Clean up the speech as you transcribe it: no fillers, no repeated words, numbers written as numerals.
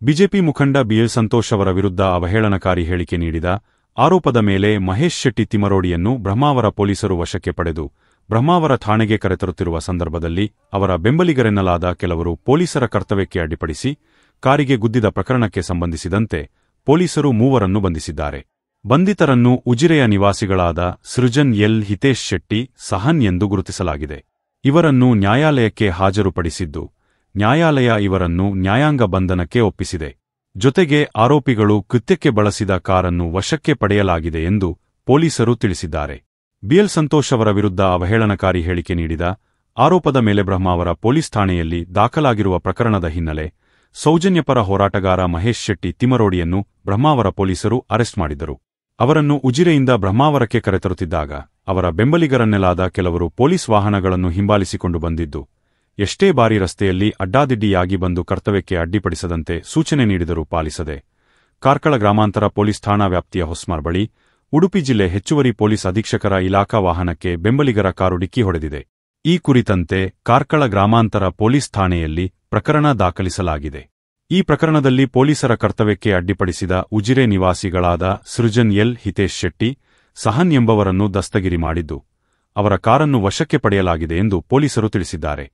BJP ಮುಖಂಡ B L Santosh ಅವರ ವಿರುದ್ಧ ಅವಹೇಳನಕಾರಿ ಹೇಳಿಕೆ ನೀಡಿದ ಆರೋಪದ ಮೇಲೆ ಮಹೇಶ್ ಶೆಟ್ಟಿ ತಿಮರೋಡಿಯನ್ನು ಬ್ರಹ್ಮಾವರ ಪೊಲೀಸರು ವಶಕ್ಕೆ ಪಡೆದು ಬ್ರಹ್ಮಾವರ ಠಾಣೆಗೆ ಕರೆತರುತ್ತಿರುವ ಸಂದರ್ಭದಲ್ಲಿ ಅವರ ಬೆಂಬಲಿಗರೆನ್ನಲಾದ ಕೆಲವರು ಪೊಲೀಸರ ಕರ್ತವ್ಯಕ್ಕೆ ಅಡ್ಡಿಪಡಿಸಿ ಕಾರಿಗೆ ಗುದ್ದಿದ ಪ್ರಕರಣಕ್ಕೆ ಸಂಬಂಧಿಸಿದಂತೆ ಪೊಲೀಸರು ಮೂವರನ್ನು ಬಂಧಿಸಿದ್ದಾರೆ. ಬಂಧಿತರನ್ನು ಉಜಿರೆಯ ನಿವಾಸಿಗಳಾದ ಸೃಜನ್ ಎಲ್, ಹಿತೇಶ್ ಶೆಟ್ಟಿ, ಸಹನ್ ಎಂದು ಗುರುತಿಸಲಾಗಿದೆ. ಇವರನ್ನು ನ್ಯಾಯಾಲಯಕ್ಕೆ ಹಾಜರುಪಡಿಸಿದ್ದು, ನ್ಯಾಯಾಲಯ ಇವರನ್ನು ನ್ಯಾಯಾಂಗ ಬಂಧನಕ್ಕೆ ಒಪ್ಪಿಸಿದೆ. ಜೊತೆಗೆ ಆರೋಪಿಗಳು ಕೃತ್ಯಕ್ಕೆ ಬಳಸಿದ ಕಾರನ್ನು ವಶಕ್ಕೆ ಪಡೆಯಲಾಗಿದೆ ಎಂದು ಪೊಲೀಸರು ತಿಳಿಸಿದ್ದಾರೆ. ಬಿಎಲ್ ಸಂತೋಷ್ ಅವರ ವಿರುದ್ಧ ಅವಹೇಳನಕಾರಿ ಹೇಳಿಕೆ ನೀಡಿದ ಆರೋಪದ ಮೇಲೆ ಬ್ರಹ್ಮಾವರ ಪೊಲೀಸ್ ಠಾಣೆಯಲ್ಲಿ ದಾಖಲಾಗಿರುವ ಪ್ರಕರಣದ ಹಿನ್ನೆಲೆ ಸೌಜನ್ಯಪರ ಹೋರಾಟಗಾರ ಮಹೇಶ್ ಶೆಟ್ಟಿ ತಿಮರೋಡಿಯನ್ನು ಬ್ರಹ್ಮಾವರ ಪೊಲೀಸರು ಅರೆಸ್ಟ್ ಮಾಡಿದ್ದರು. ಅವರನ್ನು ಉಜಿರೆಯಿಂದ ಬ್ರಹ್ಮಾವರಕ್ಕೆ ಕರೆತರುತ್ತಿದ್ದಾಗ ಅವರ ಬೆಂಬಲಿಗರನ್ನೆಲಾದ ಕೆಲವರು ಪೊಲೀಸ್ ವಾಹನಗಳನ್ನು ಹಿಂಬಾಲಿಸಿಕೊಂಡು ಬಂದಿದ್ದು, ಎಷ್ಟೇ ಬಾರಿ ರಸ್ತೆಯಲ್ಲಿ ಅಡ್ಡಾದಿಡ್ಡಿಯಾಗಿ ಬಂದು ಕರ್ತವ್ಯಕ್ಕೆ ಅಡ್ಡಿಪಡಿಸದಂತೆ ಸೂಚನೆ ನೀಡಿದರೂ ಪಾಲಿಸದೆ ಕಾರ್ಕಳ ಗ್ರಾಮಾಂತರ ಪೊಲೀಸ್ ಠಾಣಾ ವ್ಯಾಪ್ತಿಯ ಹೊಸ್ಮಾರ್ ಬಳಿ ಉಡುಪಿ ಜಿಲ್ಲೆ ಹೆಚ್ಚುವರಿ ಪೊಲೀಸ್ ಅಧೀಕ್ಷಕರ ಇಲಾಖಾ ವಾಹನಕ್ಕೆ ಬೆಂಬಲಿಗರ ಕಾರು ಡಿಕ್ಕಿ ಹೊಡೆದಿದೆ. ಈ ಕುರಿತಂತೆ ಕಾರ್ಕಳ ಗ್ರಾಮಾಂತರ ಪೊಲೀಸ್ ಠಾಣೆಯಲ್ಲಿ ಪ್ರಕರಣ ದಾಖಲಿಸಲಾಗಿದೆ. ಈ ಪ್ರಕರಣದಲ್ಲಿ ಪೊಲೀಸರ ಕರ್ತವ್ಯಕ್ಕೆ ಅಡ್ಡಿಪಡಿಸಿದ ಉಜಿರೆ ನಿವಾಸಿಗಳಾದ ಸೃಜನ್ ಎಲ್, ಹಿತೇಶ್ ಶೆಟ್ಟಿ, ಸಹನ್ ಎಂಬವರನ್ನು ದಸ್ತಗಿರಿ ಮಾಡಿದ್ದು, ಅವರ ಕಾರನ್ನು ವಶಕ್ಕೆ ಪಡೆಯಲಾಗಿದೆ ಎಂದು ಪೊಲೀಸರು ತಿಳಿಸಿದ್ದಾರೆ.